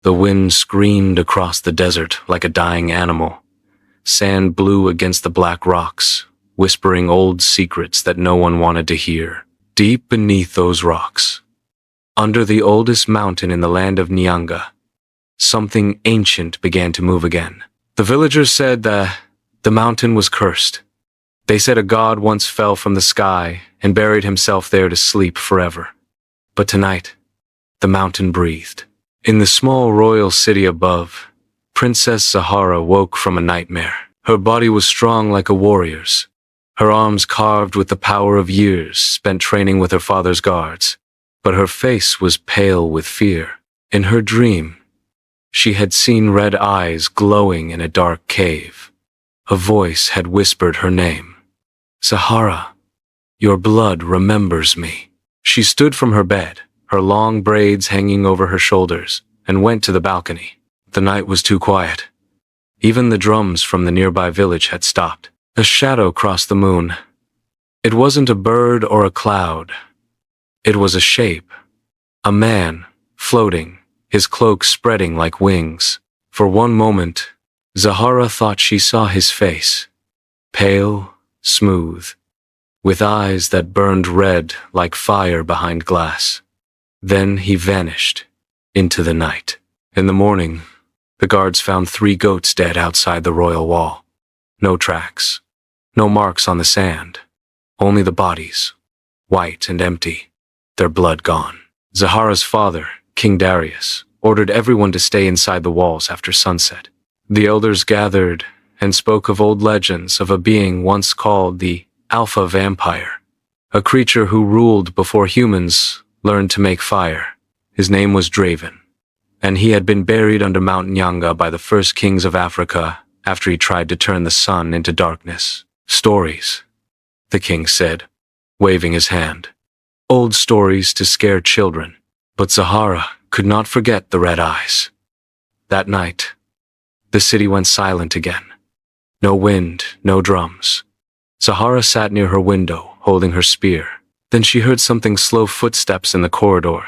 The wind screamed across the desert like a dying animal. Sand blew against the black rocks, whispering old secrets that no one wanted to hear. Deep beneath those rocks, under the oldest mountain in the land of Nyanga, something ancient began to move again. The villagers said that the mountain was cursed. They said a god once fell from the sky and buried himself there to sleep forever. But tonight, the mountain breathed. In the small royal city above, Princess Zahara woke from a nightmare. Her body was strong like a warrior's, her arms carved with the power of years spent training with her father's guards, but her face was pale with fear. In her dream, she had seen red eyes glowing in a dark cave. A voice had whispered her name. "Zahara, your blood remembers me." She stood from her bed, her long braids hanging over her shoulders, and went to the balcony. The night was too quiet. Even the drums from the nearby village had stopped. A shadow crossed the moon. It wasn't a bird or a cloud. It was a shape. A man, floating, his cloak spreading like wings. For one moment, Zahara thought she saw his face. Pale, smooth, with eyes that burned red like fire behind glass. Then he vanished into the night. In the morning, the guards found 3 goats dead outside the royal wall. No tracks, no marks on the sand, only the bodies, white and empty, their blood gone. Zahara's father, King Darius, ordered everyone to stay inside the walls after sunset. The elders gathered and spoke of old legends of a being once called the Alpha Vampire, a creature who ruled before humans learned to make fire. His name was Draven, and he had been buried under Mount Nyanga by the first kings of Africa after he tried to turn the sun into darkness. "Stories," the king said, waving his hand. "Old stories to scare children." But Zahara could not forget the red eyes. That night, the city went silent again. No wind, no drums. Zahara sat near her window, holding her spear. Then she heard something slow footsteps in the corridor.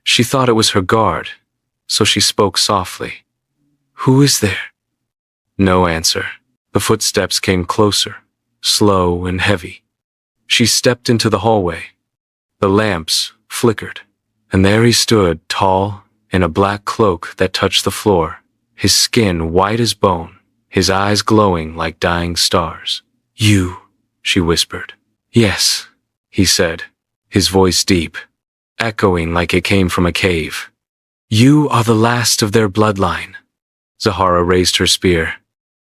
She thought it was her guard, so she spoke softly. "Who is there?" No answer. The footsteps came closer, slow and heavy. She stepped into the hallway. The lamps flickered, and there he stood, tall, in a black cloak that touched the floor, his skin white as bone, his eyes glowing like dying stars. "You," she whispered. "Yes," he said, his voice deep, echoing like it came from a cave. "You are the last of their bloodline." Zahara raised her spear.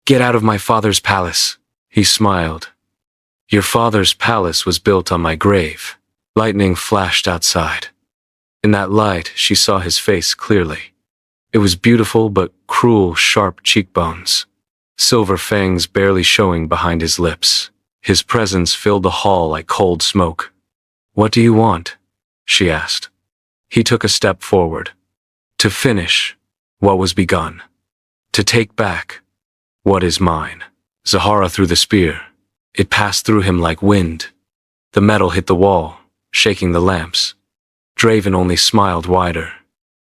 "Get out of my father's palace." He smiled. "Your father's palace was built on my grave." Lightning flashed outside. In that light, she saw his face clearly. It was beautiful but cruel, sharp cheekbones, silver fangs barely showing behind his lips. His presence filled the hall like cold smoke. "What do you want?" she asked. He took a step forward. "To finish what was begun. To take back what is mine." Zahara threw the spear. It passed through him like wind. The metal hit the wall, shaking the lamps. Draven only smiled wider.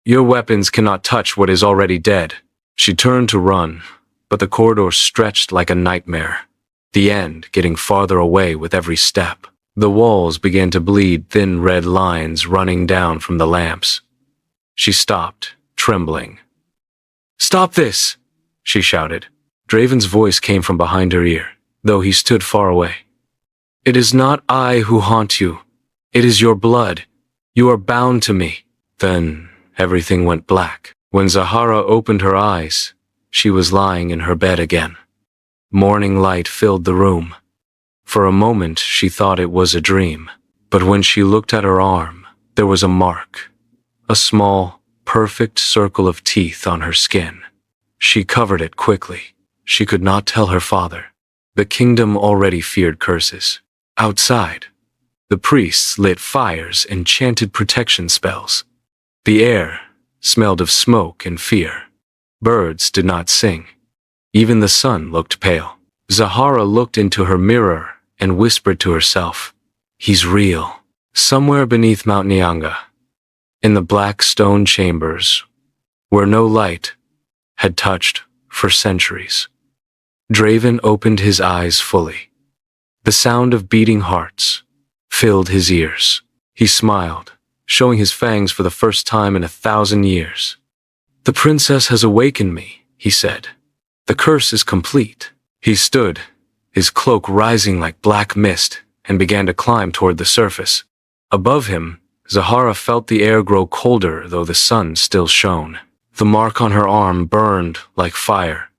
"Your weapons cannot touch what is already dead." She turned to run, but the corridor stretched like a nightmare, the end getting farther away with every step. The walls began to bleed thin red lines running down from the lamps. She stopped, trembling. "Stop this!" she shouted. Draven's voice came from behind her ear, though he stood far away. "It is not I who haunt you. It is your blood. You are bound to me." Then everything went black. When Zahara opened her eyes, she was lying in her bed again. Morning light filled the room. For a moment she thought it was a dream, but when she looked at her arm, there was a mark, a small, perfect circle of teeth on her skin. She covered it quickly. She could not tell her father. The kingdom already feared curses. Outside, the priests lit fires and chanted protection spells. The air smelled of smoke and fear. Birds did not sing. Even the sun looked pale. Zahara looked into her mirror and whispered to herself, "He's real." Somewhere beneath Mount Nyanga, in the black stone chambers, where no light had touched for centuries. Draven opened his eyes fully. The sound of beating hearts filled his ears. He smiled, showing his fangs for the first time in 1,000 years. "The princess has awakened me," he said. "The curse is complete." He stood, his cloak rising like black mist, and began to climb toward the surface. Above him, Zahara felt the air grow colder, though the sun still shone. The mark on her arm burned like fire.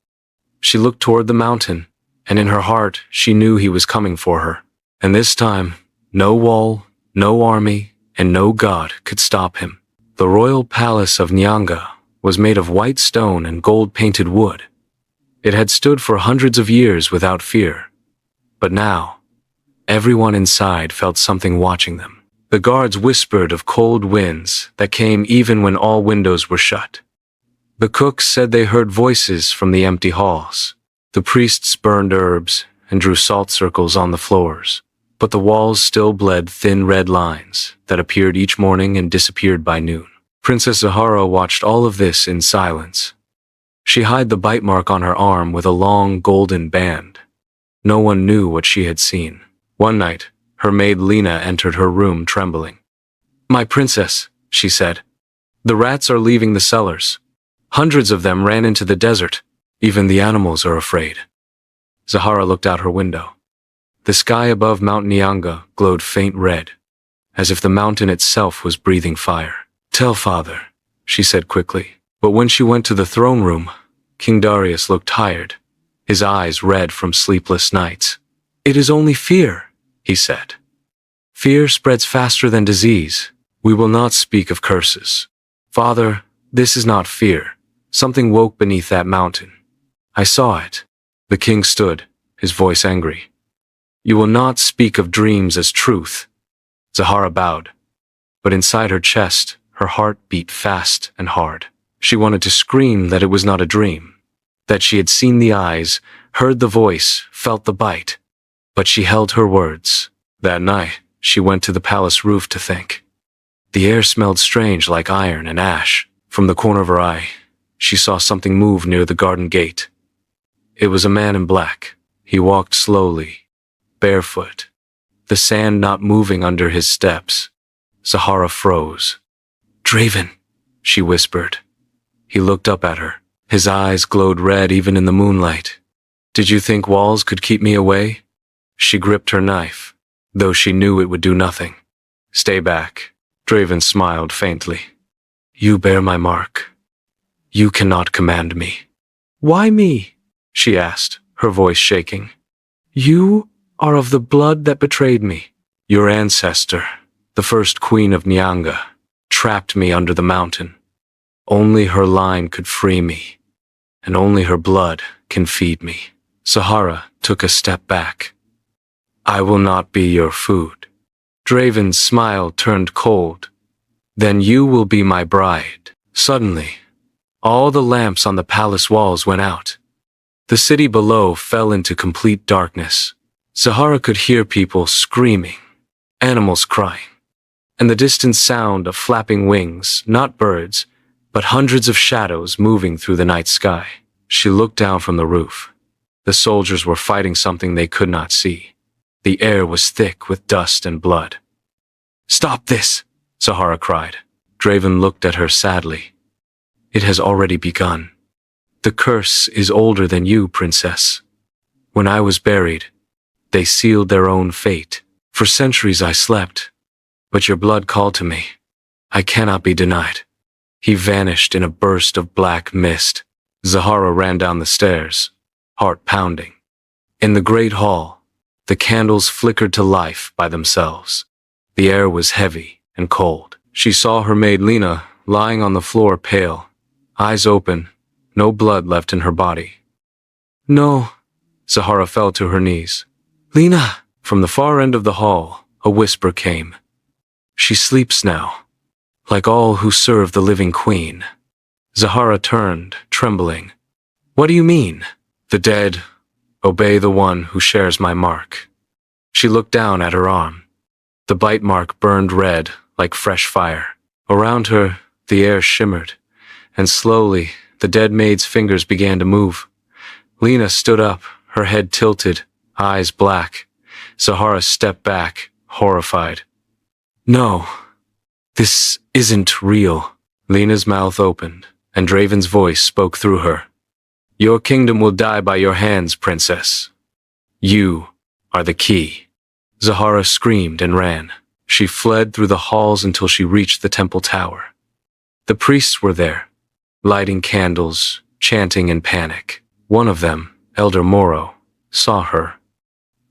She looked toward the mountain, and in her heart she knew he was coming for her. And this time, no wall, no army, and no god could stop him. The royal palace of Nyanga was made of white stone and gold-painted wood. It had stood for hundreds of years without fear. But now, everyone inside felt something watching them. The guards whispered of cold winds that came even when all windows were shut. The cooks said they heard voices from the empty halls. The priests burned herbs and drew salt circles on the floors. But the walls still bled thin red lines that appeared each morning and disappeared by noon. Princess Zahara watched all of this in silence. She hid the bite mark on her arm with a long golden band. No one knew what she had seen. One night, her maid Lena entered her room trembling. "My princess," she said, "the rats are leaving the cellars. Hundreds of them ran into the desert. Even the animals are afraid." Zahara looked out her window. The sky above Mount Nyanga glowed faint red, as if the mountain itself was breathing fire. "Tell father," she said quickly. But when she went to the throne room, King Darius looked tired, his eyes red from sleepless nights. "It is only fear," he said. "Fear spreads faster than disease. We will not speak of curses. Father, this is not fear. Something woke beneath that mountain. I saw it." The king stood, his voice angry. "You will not speak of dreams as truth." Zahara bowed, but inside her chest, her heart beat fast and hard. She wanted to scream that it was not a dream, that she had seen the eyes, heard the voice, felt the bite. But she held her words. That night, she went to the palace roof to think. The air smelled strange like iron and ash. From the corner of her eye, she saw something move near the garden gate. It was a man in black. He walked slowly, barefoot, the sand not moving under his steps. Zahara froze. "Draven," she whispered. He looked up at her. His eyes glowed red even in the moonlight. "Did you think walls could keep me away?" She gripped her knife, though she knew it would do nothing. "Stay back." Draven smiled faintly. "You bear my mark. You cannot command me." "Why me?" she asked, her voice shaking. "You are of the blood that betrayed me. Your ancestor, the first queen of Nyanga, trapped me under the mountain. Only her line could free me, and only her blood can feed me." Zahara took a step back. "I will not be your food." Draven's smile turned cold. "Then you will be my bride." Suddenly, all the lamps on the palace walls went out. The city below fell into complete darkness. Zahara could hear people screaming, animals crying, and the distant sound of flapping wings, not birds, but hundreds of shadows moving through the night sky. She looked down from the roof. The soldiers were fighting something they could not see. The air was thick with dust and blood. "Stop this!" Zahara cried. Draven looked at her sadly. "It has already begun. The curse is older than you, princess. When I was buried, they sealed their own fate. For centuries I slept, but your blood called to me. I cannot be denied." He vanished in a burst of black mist. Zahara ran down the stairs, heart pounding. In the great hall, the candles flickered to life by themselves. The air was heavy and cold. She saw her maid Lena lying on the floor pale, eyes open, no blood left in her body. "No." Zahara fell to her knees. "Lena!" From the far end of the hall, a whisper came. "She sleeps now, like all who serve the living queen." Zahara turned, trembling. "What do you mean?" "The dead obey the one who shares my mark." She looked down at her arm. The bite mark burned red like fresh fire. Around her, the air shimmered, and slowly, the dead maid's fingers began to move. Lena stood up, her head tilted, eyes black. Zahara stepped back, horrified. No, this isn't real. Lena's mouth opened, and Draven's voice spoke through her. Your kingdom will die by your hands, princess. You are the key. Zahara screamed and ran. She fled through the halls until she reached the temple tower. The priests were there, lighting candles, chanting in panic. One of them, Elder Moro, saw her.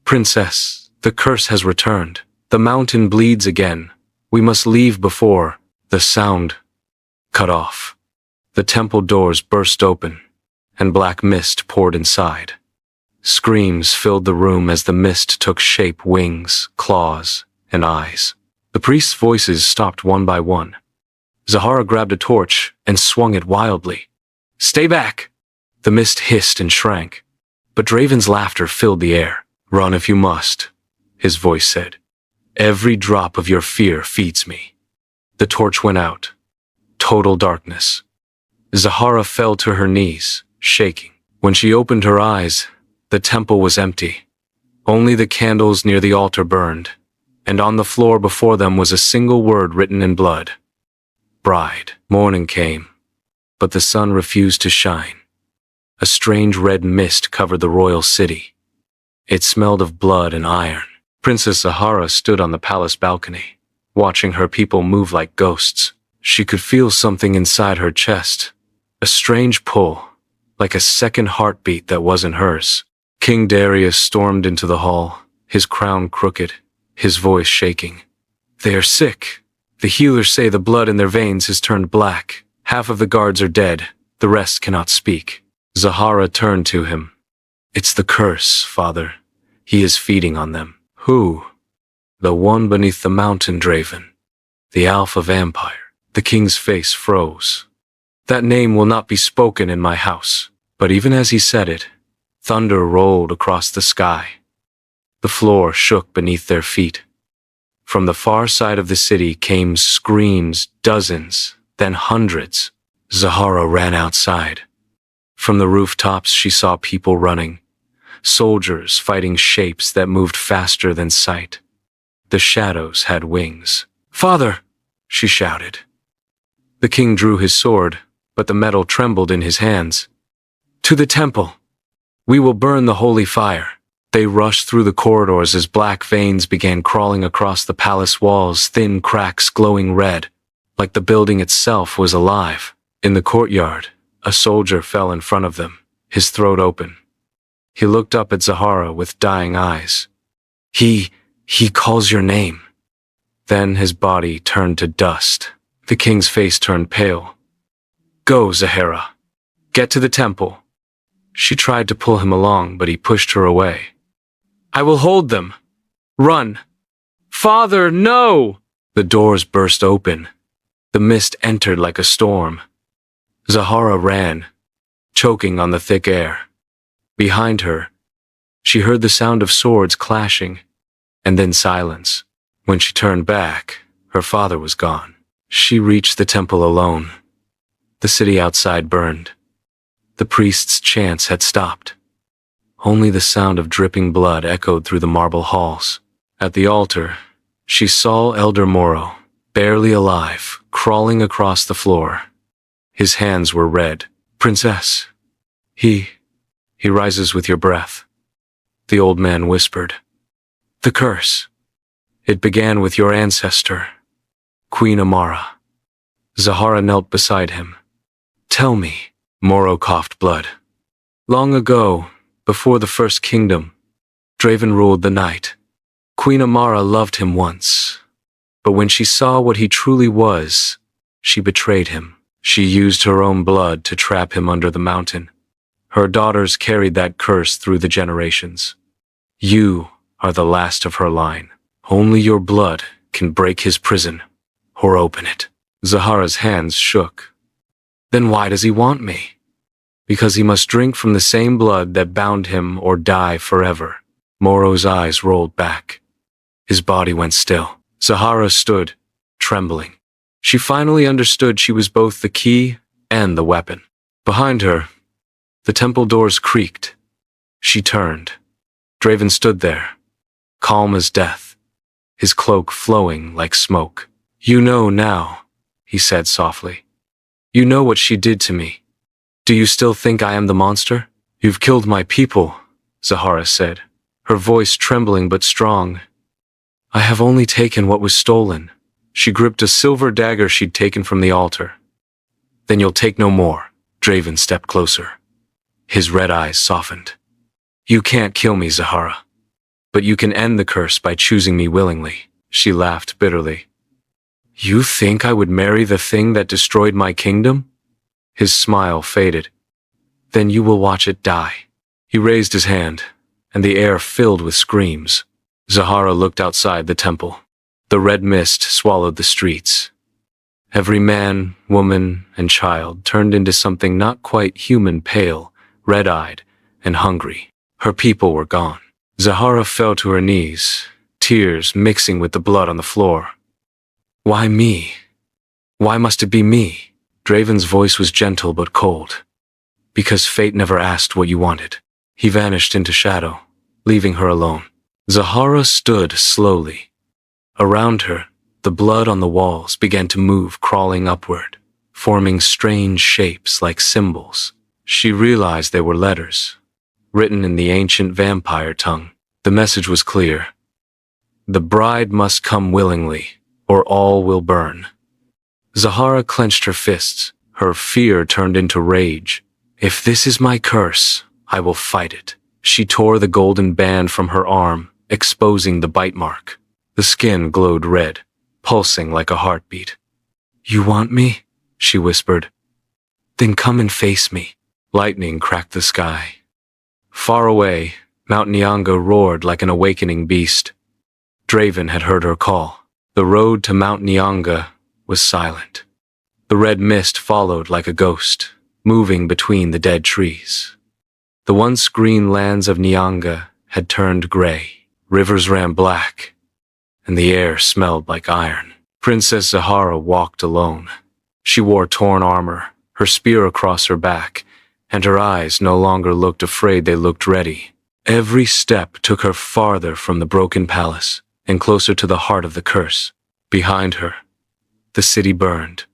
Princess, the curse has returned. The mountain bleeds again. We must leave before the sound cut off. The temple doors burst open, and black mist poured inside. Screams filled the room as the mist took shape, wings, claws, and eyes. The priests' voices stopped one by one. Zahara grabbed a torch and swung it wildly. Stay back! The mist hissed and shrank, but Draven's laughter filled the air. Run if you must, his voice said. Every drop of your fear feeds me. The torch went out. Total darkness. Zahara fell to her knees, shaking. When she opened her eyes, the temple was empty. Only the candles near the altar burned, and on the floor before them was a single word written in blood. Bride. Morning came, but the sun refused to shine. A strange red mist covered the royal city. It smelled of blood and iron. Princess Zahara stood on the palace balcony, watching her people move like ghosts. She could feel something inside her chest, a strange pull, like a second heartbeat that wasn't hers. King Darius stormed into the hall, his crown crooked, his voice shaking. They are sick. The healers say the blood in their veins has turned black. Half of the guards are dead. The rest cannot speak. Zahara turned to him. It's the curse, father. He is feeding on them. Who? The one beneath the mountain, Draven. The Alpha Vampire. The king's face froze. That name will not be spoken in my house. But even as he said it, thunder rolled across the sky. The floor shook beneath their feet. From the far side of the city came screams, dozens, then hundreds. Zahara ran outside. From the rooftops she saw people running, soldiers fighting shapes that moved faster than sight. The shadows had wings. Father! She shouted. The king drew his sword, but the metal trembled in his hands. To the temple! We will burn the holy fire. They rushed through the corridors as black veins began crawling across the palace walls, thin cracks glowing red, like the building itself was alive. In the courtyard, a soldier fell in front of them, his throat open. He looked up at Zahara with dying eyes. He calls your name. Then his body turned to dust. The king's face turned pale. Go, Zahara. Get to the temple. She tried to pull him along, but he pushed her away. I will hold them. Run. Father, no! The doors burst open. The mist entered like a storm. Zahara ran, choking on the thick air. Behind her, she heard the sound of swords clashing, and then silence. When she turned back, her father was gone. She reached the temple alone. The city outside burned. The priest's chants had stopped. Only the sound of dripping blood echoed through the marble halls. At the altar, she saw Elder Moro, barely alive, crawling across the floor. His hands were red. Princess, he rises with your breath. The old man whispered. The curse. It began with your ancestor, Queen Amara. Zahara knelt beside him. Tell me. Moro coughed blood. Long ago, before the First Kingdom, Draven ruled the night. Queen Amara loved him once, but when she saw what he truly was, she betrayed him. She used her own blood to trap him under the mountain. Her daughters carried that curse through the generations. You are the last of her line. Only your blood can break his prison, or open it. Zahara's hands shook. Then why does he want me? Because he must drink from the same blood that bound him or die forever. Moro's eyes rolled back. His body went still. Zahara stood, trembling. She finally understood she was both the key and the weapon. Behind her, the temple doors creaked. She turned. Draven stood there, calm as death, his cloak flowing like smoke. "You know now," he said softly. "You know what she did to me. Do you still think I am the monster?" "You've killed my people," Zahara said, her voice trembling but strong. "I have only taken what was stolen." She gripped a silver dagger she'd taken from the altar. "Then you'll take no more." Draven stepped closer. His red eyes softened. "You can't kill me, Zahara. But you can end the curse by choosing me willingly." She laughed bitterly. "You think I would marry the thing that destroyed my kingdom?" His smile faded. "Then you will watch it die." He raised his hand, and the air filled with screams. Zahara looked outside the temple. The red mist swallowed the streets. Every man, woman, and child turned into something not quite human, pale, red-eyed, and hungry. Her people were gone. Zahara fell to her knees, tears mixing with the blood on the floor. "Why me? Why must it be me?" Draven's voice was gentle but cold. "Because fate never asked what you wanted." He vanished into shadow, leaving her alone. Zahara stood slowly. Around her, the blood on the walls began to move, crawling upward, forming strange shapes like symbols. She realized they were letters, written in the ancient vampire tongue. The message was clear. The bride must come willingly, or all will burn. Zahara clenched her fists. Her fear turned into rage. "If this is my curse, I will fight it." She tore the golden band from her arm, exposing the bite mark. The skin glowed red, pulsing like a heartbeat. "You want me?" she whispered. "Then come and face me." Lightning cracked the sky. Far away, Mount Nyanga roared like an awakening beast. Draven had heard her call. The road to Mount Nyanga was silent. The red mist followed like a ghost, moving between the dead trees. The once green lands of Nyanga had turned gray. Rivers ran black, and the air smelled like iron. Princess Zahara walked alone. She wore torn armor, her spear across her back, and her eyes no longer looked afraid, they looked ready. Every step took her farther from the broken palace, and closer to the heart of the curse. Behind her, the city burned.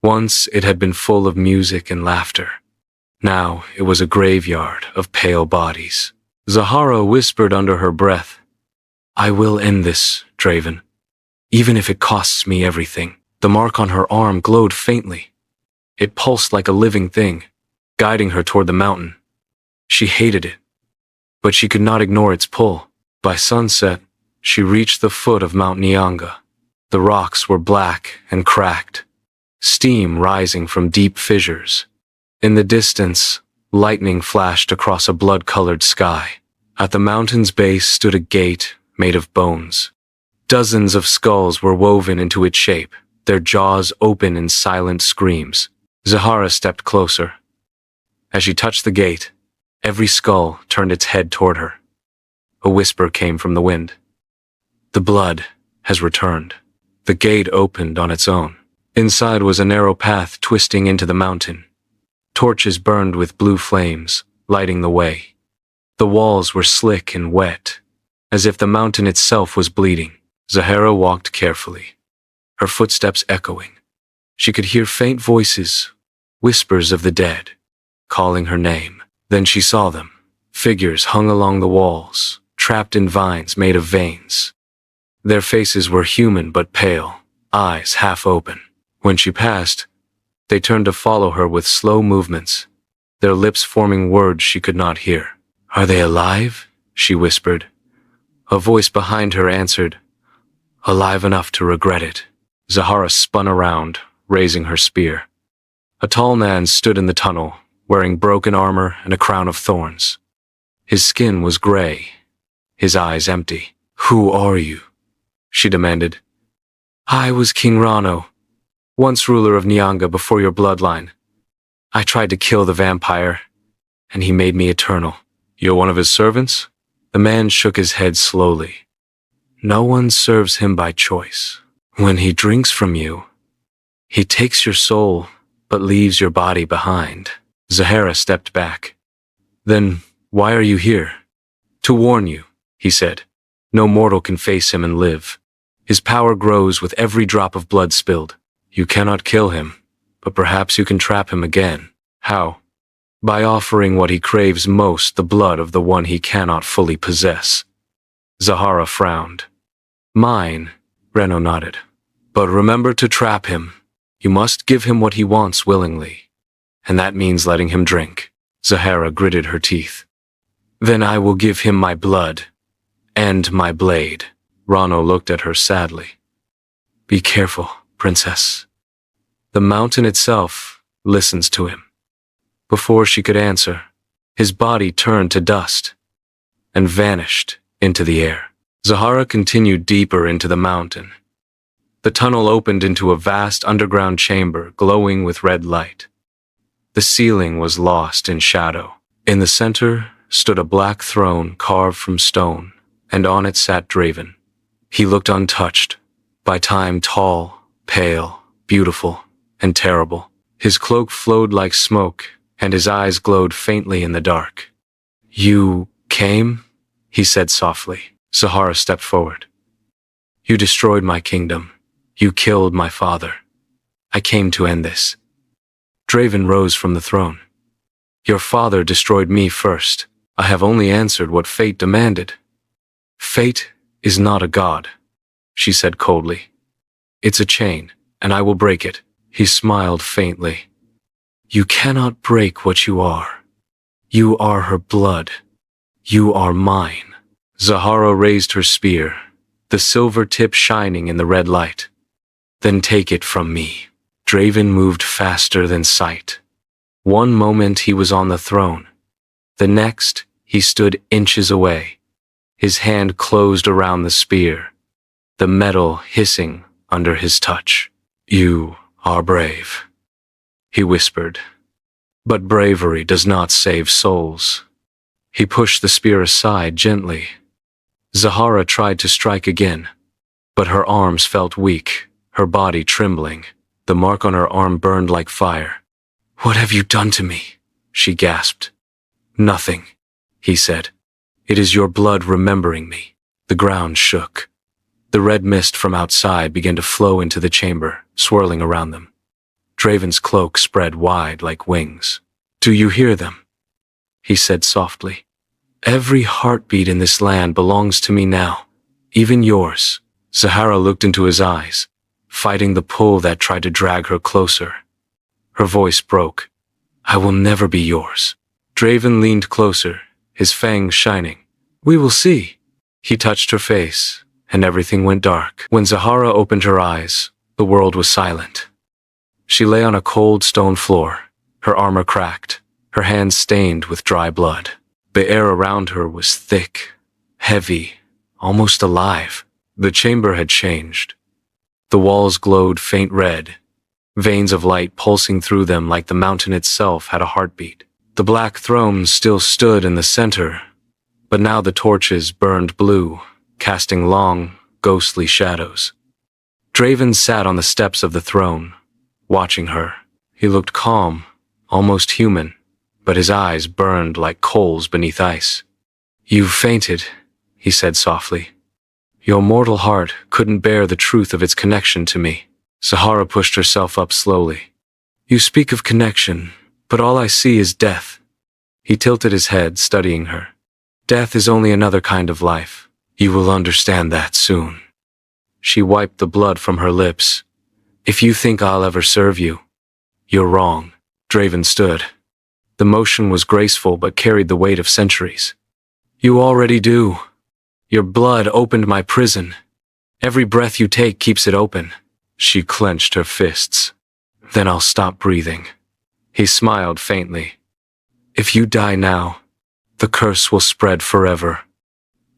Once it had been full of music and laughter. Now it was a graveyard of pale bodies. Zahara whispered under her breath, "I will end this, Draven, even if it costs me everything." The mark on her arm glowed faintly. It pulsed like a living thing, guiding her toward the mountain. She hated it, but she could not ignore its pull. By sunset, she reached the foot of Mount Nyanga. The rocks were black and cracked, steam rising from deep fissures. In the distance, lightning flashed across a blood-colored sky. At the mountain's base stood a gate made of bones. Dozens of skulls were woven into its shape, their jaws open in silent screams. Zahara stepped closer. As she touched the gate, every skull turned its head toward her. A whisper came from the wind. "The blood has returned." The gate opened on its own. Inside was a narrow path twisting into the mountain. Torches burned with blue flames, lighting the way. The walls were slick and wet, as if the mountain itself was bleeding. Zahara walked carefully, her footsteps echoing. She could hear faint voices, whispers of the dead, calling her name. Then she saw them. Figures hung along the walls, trapped in vines made of veins. Their faces were human but pale, eyes half open. When she passed, they turned to follow her with slow movements, their lips forming words she could not hear. "Are they alive?" she whispered. A voice behind her answered, "Alive enough to regret it." Zahara spun around, raising her spear. A tall man stood in the tunnel, wearing broken armor and a crown of thorns. His skin was gray, his eyes empty. "Who are you?" she demanded. "I was King Rano, once ruler of Nyanga before your bloodline. I tried to kill the vampire, and he made me eternal." "You're one of his servants?" The man shook his head slowly. "No one serves him by choice. When he drinks from you, he takes your soul but leaves your body behind. Zahara stepped back. Then, why are you here? To warn you, he said. No mortal can face him and live. His power grows with every drop of blood spilled. You cannot kill him, but perhaps you can trap him again. How? By offering what he craves most, the blood of the one he cannot fully possess. Zahara frowned. Mine, Reno nodded. But remember to trap him. You must give him what he wants willingly. And that means letting him drink. Zahara gritted her teeth. Then I will give him my blood. And my blade. Rano looked at her sadly. Be careful, princess. The mountain itself listens to him. Before she could answer, his body turned to dust and vanished into the air. Zahara continued deeper into the mountain. The tunnel opened into a vast underground chamber glowing with red light. The ceiling was lost in shadow. In the center stood a black throne carved from stone, and on it sat Draven. He looked untouched, by time tall, pale, beautiful, and terrible. His cloak flowed like smoke, and his eyes glowed faintly in the dark. You came? He said softly. Zahara stepped forward. You destroyed my kingdom. You killed my father. I came to end this. Draven rose from the throne. Your father destroyed me first. I have only answered what fate demanded. Fate is not a god, she said coldly. It's a chain, and I will break it. He smiled faintly. You cannot break what you are. You are her blood. You are mine. Zahara raised her spear, the silver tip shining in the red light. Then take it from me. Draven moved faster than sight. One moment he was on the throne. The next, he stood inches away. His hand closed around the spear, the metal hissing under his touch. You are brave, he whispered. But bravery does not save souls. He pushed the spear aside gently. Zahara tried to strike again, but her arms felt weak, her body trembling. The mark on her arm burned like fire. What have you done to me? She gasped. Nothing, he said. It is your blood remembering me. The ground shook. The red mist from outside began to flow into the chamber, swirling around them. Draven's cloak spread wide like wings. Do you hear them? He said softly. Every heartbeat in this land belongs to me now, even yours. Zahara looked into his eyes, fighting the pull that tried to drag her closer. Her voice broke. I will never be yours. Draven leaned closer, his fangs shining. We will see. He touched her face, and everything went dark. When Zahara opened her eyes, the world was silent. She lay on a cold stone floor, her armor cracked, her hands stained with dry blood. The air around her was thick, heavy, almost alive. The chamber had changed. The walls glowed faint red, veins of light pulsing through them like the mountain itself had a heartbeat. The black throne still stood in the center, but now the torches burned blue, casting long, ghostly shadows. Draven sat on the steps of the throne, watching her. He looked calm, almost human, but his eyes burned like coals beneath ice. You've fainted, he said softly. Your mortal heart couldn't bear the truth of its connection to me. Zahara pushed herself up slowly. You speak of connection, but all I see is death. He tilted his head, studying her. Death is only another kind of life. You will understand that soon. She wiped the blood from her lips. If you think I'll ever serve you, you're wrong. Draven stood. The motion was graceful but carried the weight of centuries. You already do. Your blood opened my prison. Every breath you take keeps it open. She clenched her fists. Then I'll stop breathing. He smiled faintly. If you die now, the curse will spread forever.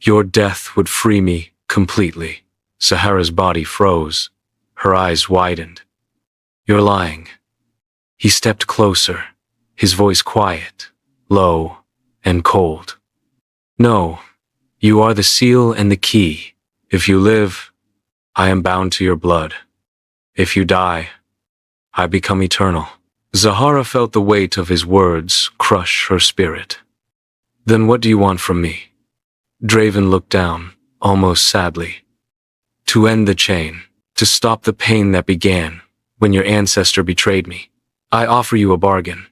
Your death would free me completely. Zahara's body froze. Her eyes widened. You're lying. He stepped closer, his voice quiet, low, and cold. No, you are the seal and the key. If you live, I am bound to your blood. If you die, I become eternal. Zahara felt the weight of his words crush her spirit. Then what do you want from me? Draven looked down, almost sadly. To end the chain, to stop the pain that began when your ancestor betrayed me. I offer you a bargain.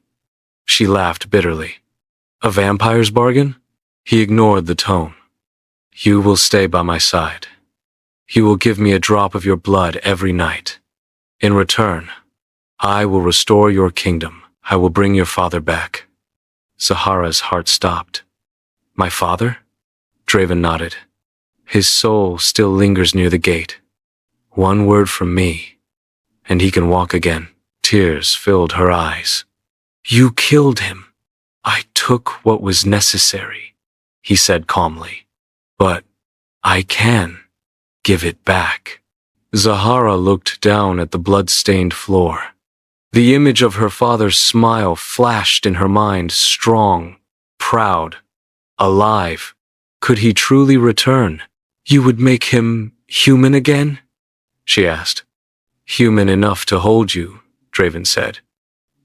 She laughed bitterly. A vampire's bargain? He ignored the tone. You will stay by my side. You will give me a drop of your blood every night. In return, I will restore your kingdom. I will bring your father back. Zahara's heart stopped. My father? Draven nodded. His soul still lingers near the gate. One word from me, and he can walk again. Tears filled her eyes. You killed him. I took what was necessary, he said calmly. But I can give it back. Zahara looked down at the blood-stained floor. The image of her father's smile flashed in her mind, strong, proud, alive. Could he truly return? You would make him human again? She asked. Human enough to hold you, Draven said.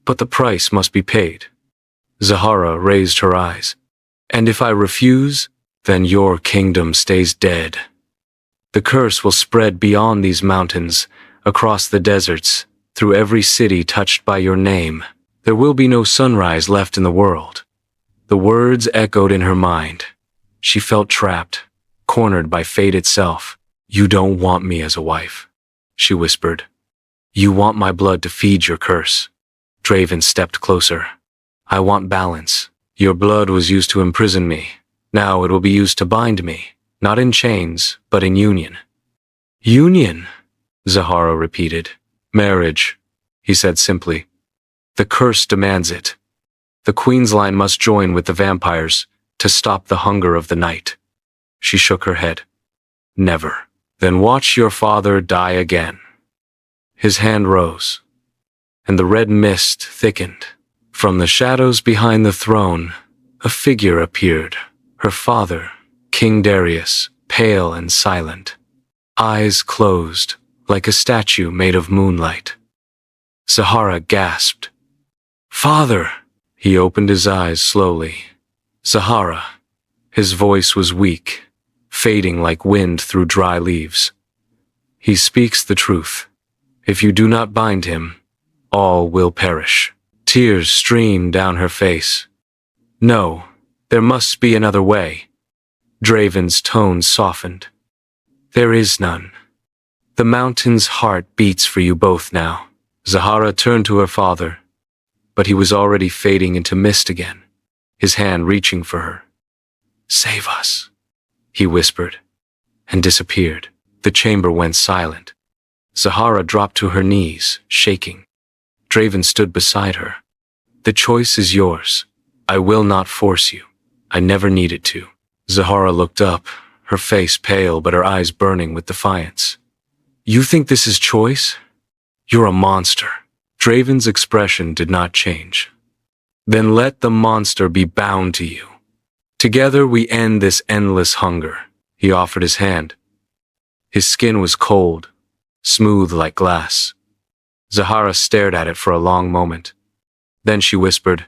But the price must be paid. Zahara raised her eyes. And if I refuse, then your kingdom stays dead. The curse will spread beyond these mountains, across the deserts, through every city touched by your name. There will be no sunrise left in the world. The words echoed in her mind. She felt trapped, cornered by fate itself. You don't want me as a wife, she whispered. You want my blood to feed your curse. Draven stepped closer. I want balance. Your blood was used to imprison me. Now it will be used to bind me, not in chains, but in union. Union, Zahara repeated. Marriage, he said simply. The curse demands it. The Queen's line must join with the vampires to stop the hunger of the night. She shook her head. Never. Then watch your father die again. His hand rose, and the red mist thickened. From the shadows behind the throne, a figure appeared. Her father, King Darius, pale and silent. Eyes closed, like a statue made of moonlight. Zahara gasped. Father! He opened his eyes slowly. Zahara. His voice was weak, fading like wind through dry leaves. He speaks the truth. If you do not bind him, all will perish. Tears streamed down her face. No, there must be another way. Draven's tone softened. There is none. The mountain's heart beats for you both now. Zahara turned to her father, but he was already fading into mist again, his hand reaching for her. Save us, he whispered, and disappeared. The chamber went silent. Zahara dropped to her knees, shaking. Draven stood beside her. The choice is yours. I will not force you. I never needed to. Zahara looked up, her face pale but her eyes burning with defiance. You think this is choice? You're a monster. Draven's expression did not change. Then let the monster be bound to you. Together we end this endless hunger. He offered his hand. His skin was cold, smooth like glass. Zahara stared at it for a long moment. Then she whispered,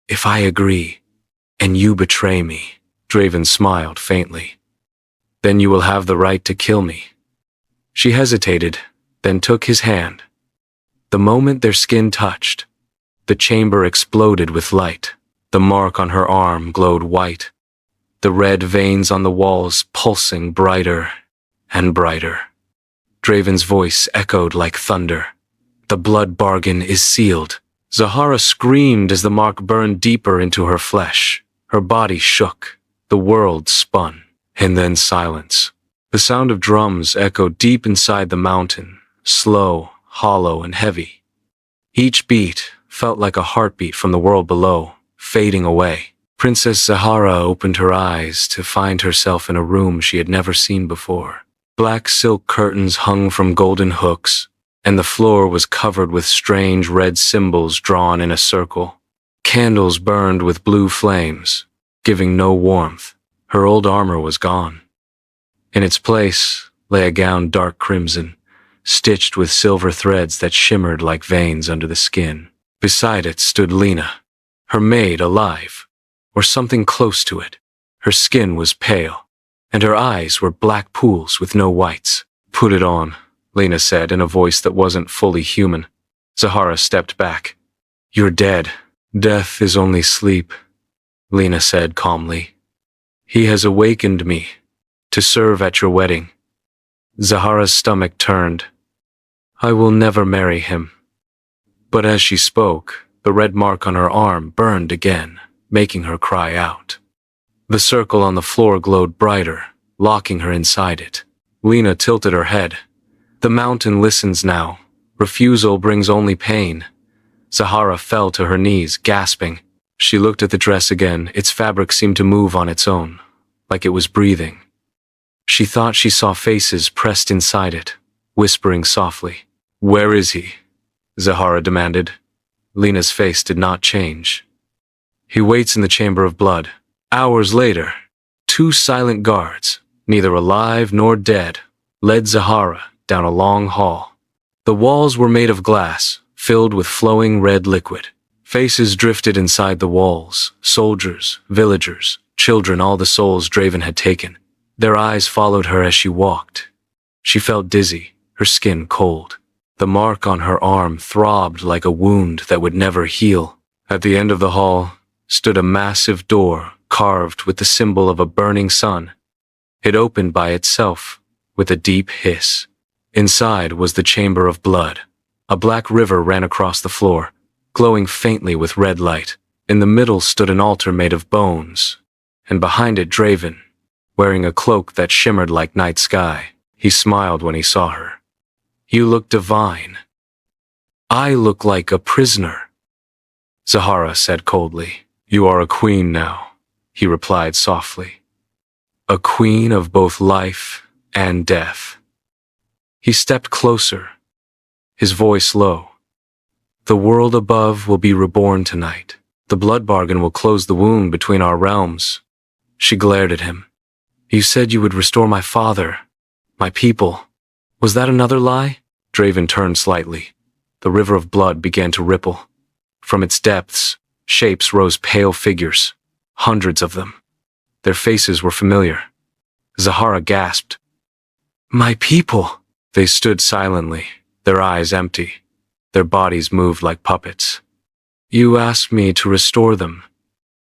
If I agree, and you betray me, Draven smiled faintly, then you will have the right to kill me. She hesitated, then took his hand. The moment their skin touched, the chamber exploded with light. The mark on her arm glowed white, the red veins on the walls pulsing brighter and brighter. Draven's voice echoed like thunder. The blood bargain is sealed. Zahara screamed as the mark burned deeper into her flesh. Her body shook. The world spun. And then silence. The sound of drums echoed deep inside the mountain, slow, hollow, and heavy. Each beat felt like a heartbeat from the world below, fading away. Princess Zahara opened her eyes to find herself in a room she had never seen before. Black silk curtains hung from golden hooks, and the floor was covered with strange red symbols drawn in a circle. Candles burned with blue flames, giving no warmth. Her old armor was gone. In its place lay a gown dark crimson, stitched with silver threads that shimmered like veins under the skin. Beside it stood Lena, her maid alive, or something close to it. Her skin was pale, and her eyes were black pools with no whites. "Put it on," Lena said in a voice that wasn't fully human. Zahara stepped back. "You're dead. Death is only sleep," Lena said calmly. "He has awakened me to serve at your wedding." Zahara's stomach turned. "I will never marry him." But as she spoke, the red mark on her arm burned again, making her cry out. The circle on the floor glowed brighter, locking her inside it. Lena tilted her head. "The mountain listens now. Refusal brings only pain." Zahara fell to her knees, gasping. She looked at the dress again. Its fabric seemed to move on its own, like it was breathing. She thought she saw faces pressed inside it, whispering softly. "Where is he?" Zahara demanded. Lena's face did not change. "He waits in the chamber of blood." Hours later, 2 silent guards, neither alive nor dead, led Zahara down a long hall. The walls were made of glass, filled with flowing red liquid. Faces drifted inside the walls, soldiers, villagers, children, all the souls Draven had taken. Their eyes followed her as she walked. She felt dizzy, her skin cold. The mark on her arm throbbed like a wound that would never heal. At the end of the hall stood a massive door carved with the symbol of a burning sun. It opened by itself, with a deep hiss. Inside was the chamber of blood. A black river ran across the floor, glowing faintly with red light. In the middle stood an altar made of bones, and behind it Draven, wearing a cloak that shimmered like night sky. He smiled when he saw her. "You look divine." "I look like a prisoner," Zahara said coldly. "You are a queen now," he replied softly. "A queen of both life and death." He stepped closer, his voice low. "The world above will be reborn tonight. The blood bargain will close the wound between our realms." She glared at him. "You said you would restore my father, my people. Was that another lie?" Draven turned slightly. The river of blood began to ripple. From its depths, shapes rose, pale figures, hundreds of them. Their faces were familiar. Zahara gasped. "My people!" They stood silently, their eyes empty. Their bodies moved like puppets. "You asked me to restore them,"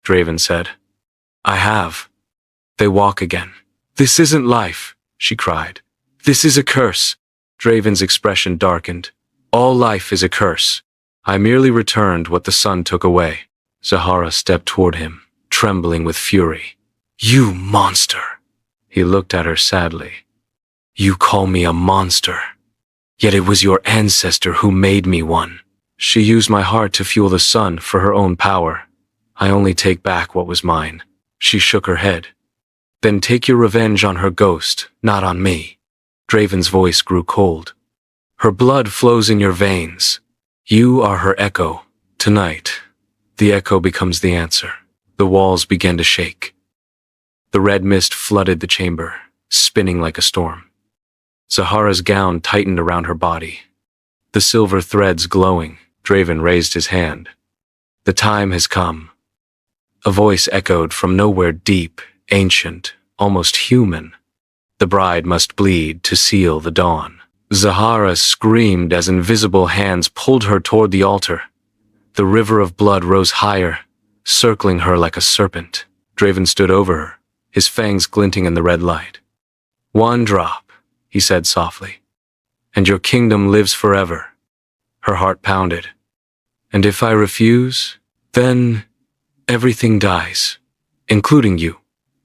Draven said. "I have." "They walk again." "This isn't life," she cried. "This is a curse." Draven's expression darkened. "All life is a curse. I merely returned what the sun took away." Zahara stepped toward him, trembling with fury. "You monster!" He looked at her sadly. "You call me a monster. Yet it was your ancestor who made me one. She used my heart to fuel the sun for her own power. I only take back what was mine." She shook her head. "Then take your revenge on her ghost, not on me." Draven's voice grew cold. "Her blood flows in your veins. You are her echo. Tonight, the echo becomes the answer." The walls began to shake. The red mist flooded the chamber, spinning like a storm. Zahara's gown tightened around her body, the silver threads glowing. Draven raised his hand. "The time has come." A voice echoed from nowhere, deep, ancient, almost human. "The bride must bleed to seal the dawn." Zahara screamed as invisible hands pulled her toward the altar. The river of blood rose higher, circling her like a serpent. Draven stood over her, his fangs glinting in the red light. "One drop," he said softly, "and your kingdom lives forever." Her heart pounded. "And if I refuse, then everything dies, including you."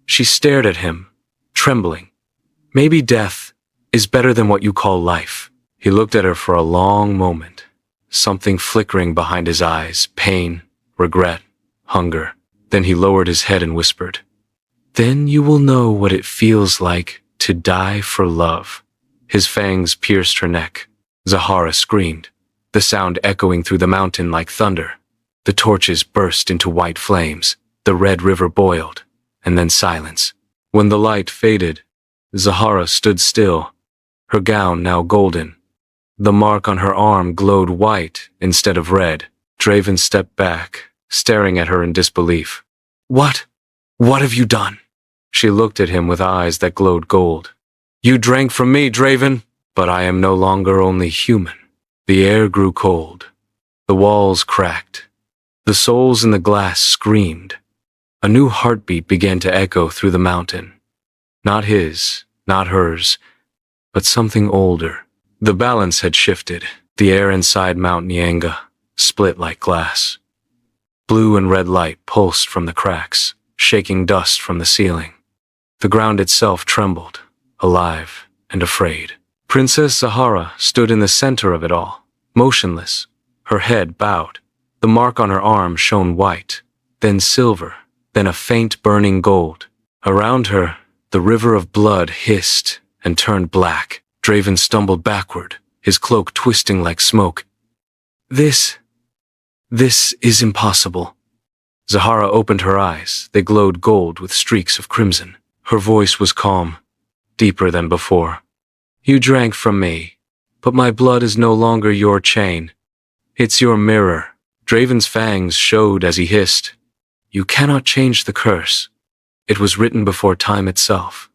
She stared at him, trembling. "Maybe death is better than what you call life." He looked at her for a long moment, something flickering behind his eyes, pain, regret, hunger. Then he lowered his head and whispered, "Then you will know what it feels like to die for love." His fangs pierced her neck. Zahara screamed, the sound echoing through the mountain like thunder. The torches burst into white flames. The red river boiled, and then silence. When the light faded, Zahara stood still, her gown now golden. The mark on her arm glowed white instead of red. Draven stepped back, staring at her in disbelief. What? What have you done? She looked at him with eyes that glowed gold. You drank from me, Draven, but I am no longer only human. The air grew cold. The walls cracked. The souls in the glass screamed. A new heartbeat began to echo through the mountain. Not his, not hers, but something older. The balance had shifted. The air inside Mount Nyanga split like glass. Blue and red light pulsed from the cracks, shaking dust from the ceiling. The ground itself trembled, alive and afraid. Princess Zahara stood in the center of it all, motionless, her head bowed. The mark on her arm shone white, then silver, then a faint burning gold. Around her, the river of blood hissed and turned black. Draven stumbled backward, his cloak twisting like smoke. This is impossible. Zahara opened her eyes. They glowed gold with streaks of crimson. Her voice was calm, deeper than before. You drank from me, but my blood is no longer your chain. It's your mirror. Draven's fangs showed as he hissed. You cannot change the curse. It was written before time itself.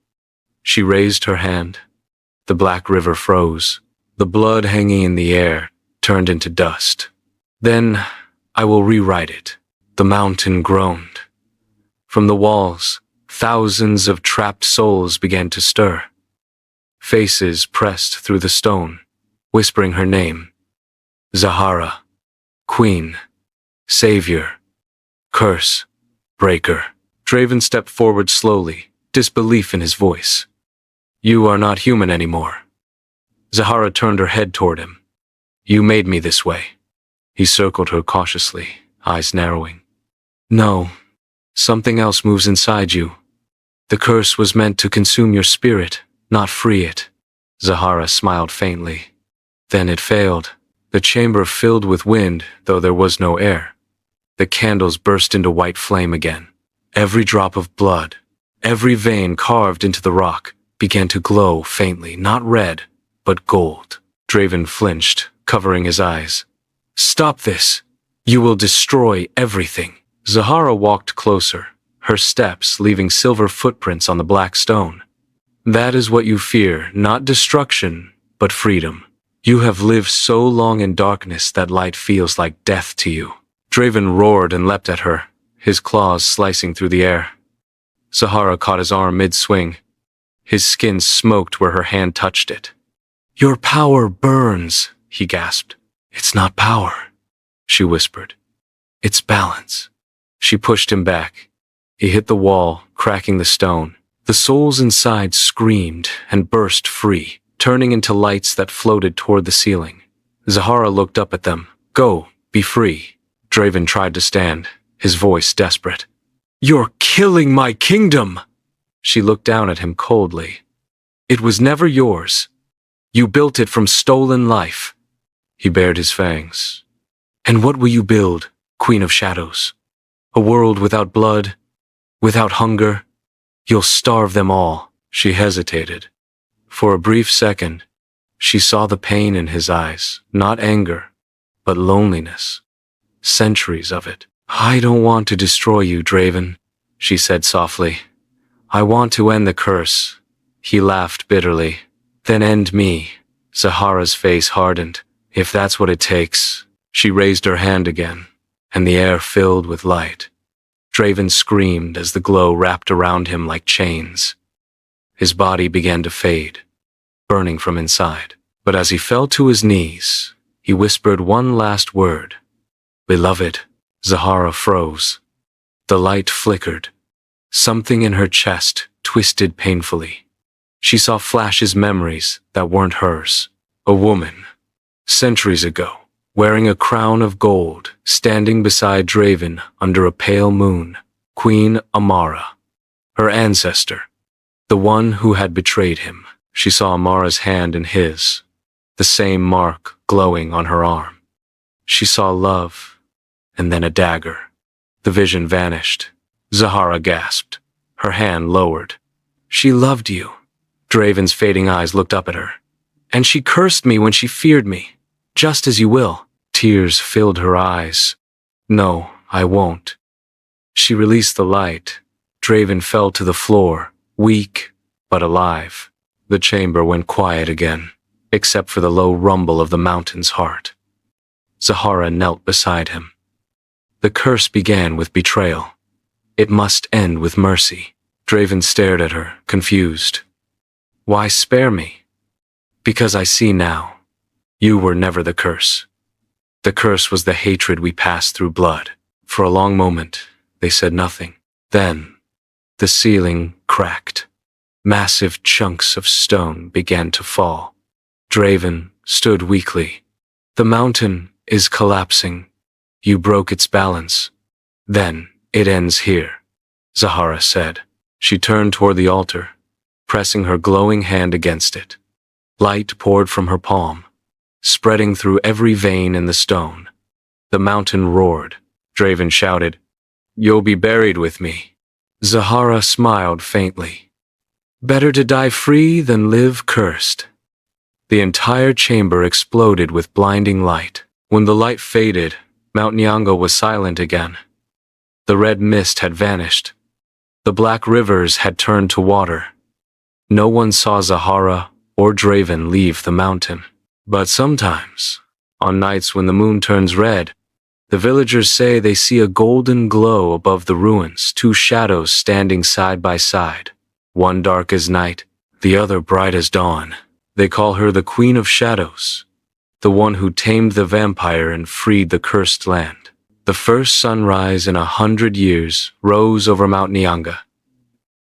She raised her hand. The black river froze. The blood hanging in the air turned into dust. Then I will rewrite it. The mountain groaned. From the walls, thousands of trapped souls began to stir. Faces pressed through the stone, whispering her name. Zahara, Queen, Savior, Curse, Breaker. Draven stepped forward slowly, disbelief in his voice. You are not human anymore. Zahara turned her head toward him. You made me this way. He circled her cautiously, eyes narrowing. No, something else moves inside you. The curse was meant to consume your spirit, not free it. Zahara smiled faintly. Then it failed. The chamber filled with wind, though there was no air. The candles burst into white flame again. Every drop of blood, every vein carved into the rock, began to glow faintly, not red, but gold. Draven flinched, covering his eyes. Stop this! You will destroy everything. Zahara walked closer, her steps leaving silver footprints on the black stone. That is what you fear, not destruction, but freedom. You have lived so long in darkness that light feels like death to you. Draven roared and leapt at her, his claws slicing through the air. Zahara caught his arm mid-swing. His skin smoked where her hand touched it. Your power burns, he gasped. It's not power, she whispered. It's balance. She pushed him back. He hit the wall, cracking the stone. The souls inside screamed and burst free, turning into lights that floated toward the ceiling. Zahara looked up at them. Go, be free. Draven tried to stand, his voice desperate. You're killing my kingdom! She looked down at him coldly. It was never yours. You built it from stolen life. He bared his fangs. And what will you build, Queen of Shadows? A world without blood, without hunger? You'll starve them all. She hesitated. For a brief second, she saw the pain in his eyes, not anger, but loneliness. Centuries of it. I don't want to destroy you, Draven, she said softly. I want to end the curse. He laughed bitterly. Then end me. Zahara's face hardened. If that's what it takes. She raised her hand again, and the air filled with light. Draven screamed as the glow wrapped around him like chains. His body began to fade, burning from inside. But as he fell to his knees, he whispered one last word. Beloved. Zahara froze. The light flickered. Something in her chest twisted painfully. She saw flashes memories that weren't hers. A woman, centuries ago, wearing a crown of gold, standing beside Draven under a pale moon, Queen Amara. Her ancestor, the one who had betrayed him. She saw Amara's hand in his, the same mark glowing on her arm. She saw love, and then a dagger. The vision vanished. Zahara gasped. Her hand lowered. She loved you. Draven's fading eyes looked up at her. And she cursed me when she feared me. Just as you will. tears filled her eyes. "No, I won't." She released the light. Draven fell to the floor, weak but alive. The chamber went quiet again, except for the low rumble of the mountain's heart. Zahara knelt beside him. The curse began with betrayal. It must end with mercy. Draven stared at her, confused. "Why spare me?" "Because I see now. You were never the curse. The curse was the hatred we passed through blood." For a long moment, they said nothing. Then, the ceiling cracked. Massive chunks of stone began to fall. Draven stood weakly. "The mountain is collapsing. You broke its balance. Then, it ends here," Zahara said. She turned toward the altar, pressing her glowing hand against it. Light poured from her palm, spreading through every vein in the stone. The mountain roared. Draven shouted, "You'll be buried with me." Zahara smiled faintly. "Better to die free than live cursed." The entire chamber exploded with blinding light. When the light faded, Mount Nyanga was silent again. The red mist had vanished. The black rivers had turned to water. No one saw Zahara or Draven leave the mountain. But sometimes, on nights when the moon turns red, the villagers say they see a golden glow above the ruins, two shadows standing side by side, one dark as night, the other bright as dawn. They call her the Queen of Shadows, the one who tamed the vampire and freed the cursed land. The first sunrise in 100 years rose over Mount Nyanga.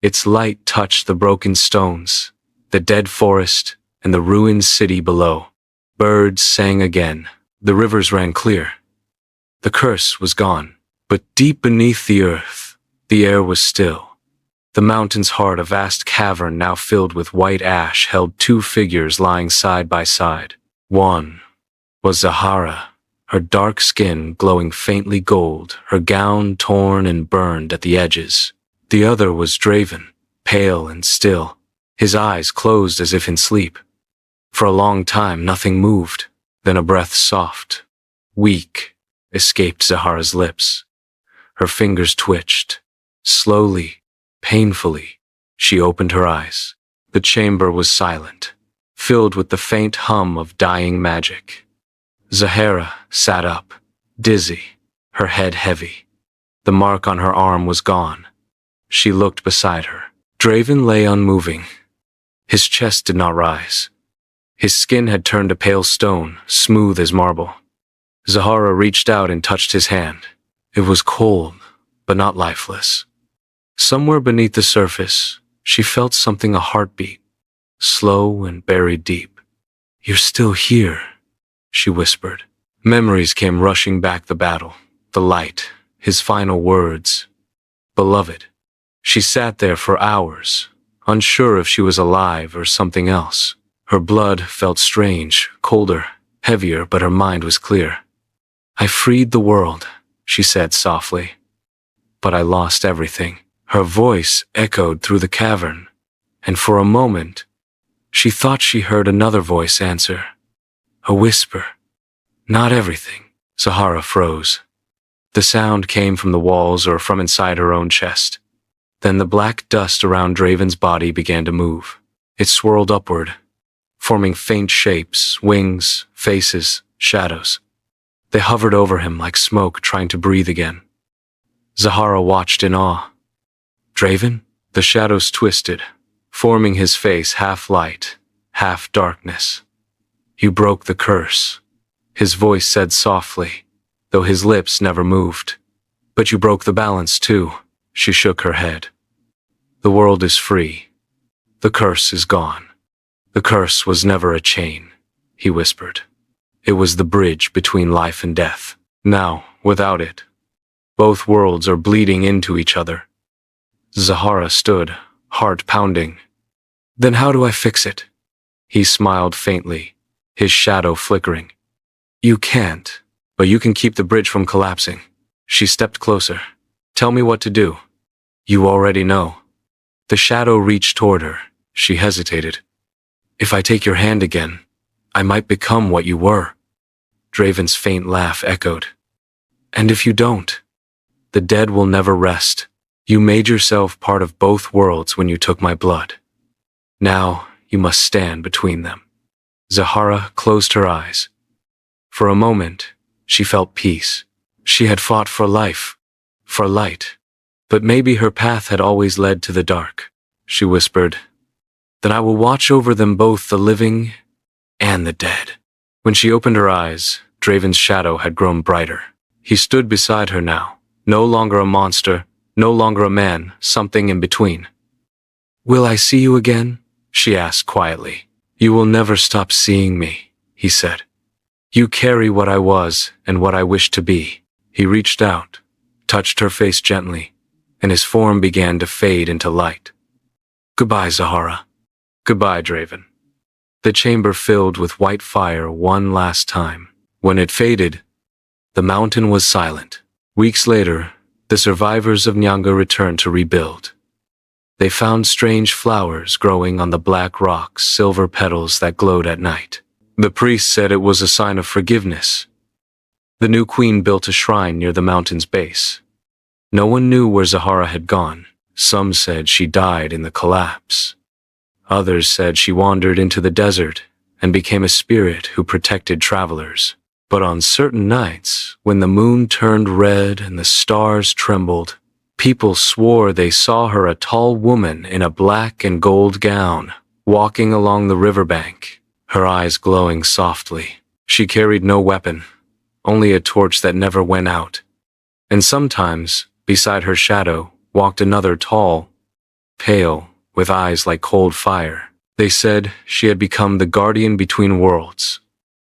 Its light touched the broken stones, the dead forest, and the ruined city below. Birds sang again. The rivers ran clear. The curse was gone. But deep beneath the earth, the air was still. The mountain's heart, a vast cavern now filled with white ash, held two figures lying side by side. One was Zahara, her dark skin glowing faintly gold, her gown torn and burned at the edges. The other was Draven, pale and still, his eyes closed as if in sleep. For a long time nothing moved. Then a breath soft, weak, escaped Zahara's lips. Her fingers twitched. Slowly, painfully, she opened her eyes. The chamber was silent, filled with the faint hum of dying magic. Zahara sat up, dizzy, her head heavy. The mark on her arm was gone. She looked beside her. Draven lay unmoving. His chest did not rise. His skin had turned to pale stone, smooth as marble. Zahara reached out and touched his hand. It was cold, but not lifeless. Somewhere beneath the surface, she felt something, a heartbeat, slow and buried deep. "You're still here," she whispered. Memories came rushing back, the battle, the light, his final words. "Beloved." She sat there for hours, unsure if she was alive or something else. Her blood felt strange, colder, heavier, but her mind was clear. "I freed the world," she said softly. "But I lost everything." Her voice echoed through the cavern, and for a moment, she thought she heard another voice answer. A whisper. "Not everything." Zahara froze. The sound came from the walls or from inside her own chest. Then the black dust around Draven's body began to move. It swirled upward, forming faint shapes, wings, faces, shadows. They hovered over him like smoke, trying to breathe again. Zahara watched in awe. "Draven?" The shadows twisted, forming his face, half light, half darkness. "You broke the curse," his voice said softly, though his lips never moved. "But you broke the balance too." She shook her head. "The world is free. The curse is gone." "The curse was never a chain," he whispered. "It was the bridge between life and death. Now, without it, both worlds are bleeding into each other." Zahara stood, heart pounding. "Then how do I fix it?" He smiled faintly, his shadow flickering. "You can't, but you can keep the bridge from collapsing." She stepped closer. "Tell me what to do." "You already know." The shadow reached toward her. She hesitated. "If I take your hand again, I might become what you were." Draven's faint laugh echoed. And if you don't, the dead will never rest. You made yourself part of both worlds when you took my blood. Now you must stand between them. Zahara closed her eyes. For a moment, she felt peace. She had fought for life, for light. But maybe her path had always led to the dark. She whispered, "Then I will watch over them both, the living and the dead." When she opened her eyes, Draven's shadow had grown brighter. He stood beside her now, no longer a monster, no longer a man, something in between. "Will I see you again?" she asked quietly. "You will never stop seeing me," he said. "You carry what I was and what I wish to be." He reached out, touched her face gently, and his form began to fade into light. "Goodbye, Zahara. Goodbye, Draven." The chamber filled with white fire one last time. When it faded, the mountain was silent. Weeks later, the survivors of Nyanga returned to rebuild. They found strange flowers growing on the black rocks, silver petals that glowed at night. The priest said it was a sign of forgiveness. The new queen built a shrine near the mountain's base. No one knew where Zahara had gone. Some said she died in the collapse. Others said she wandered into the desert and became a spirit who protected travelers. But on certain nights, when the moon turned red and the stars trembled, people swore they saw her, a tall woman in a black and gold gown, walking along the riverbank, her eyes glowing softly. She carried no weapon, only a torch that never went out. And sometimes, beside her shadow, walked another tall, pale, with eyes like cold fire. They said she had become the guardian between worlds,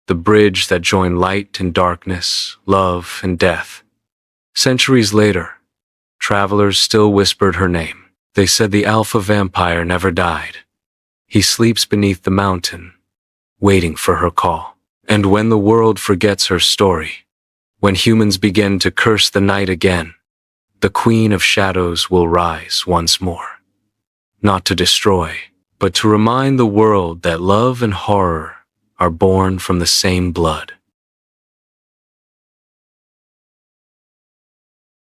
the bridge that joined light and darkness, love and death. Centuries later, travelers still whispered her name. They said the Alpha Vampire never died. He sleeps beneath the mountain, waiting for her call. And when the world forgets her story, when humans begin to curse the night again, the Queen of Shadows will rise once more. Not to destroy, but to remind the world that love and horror are born from the same blood.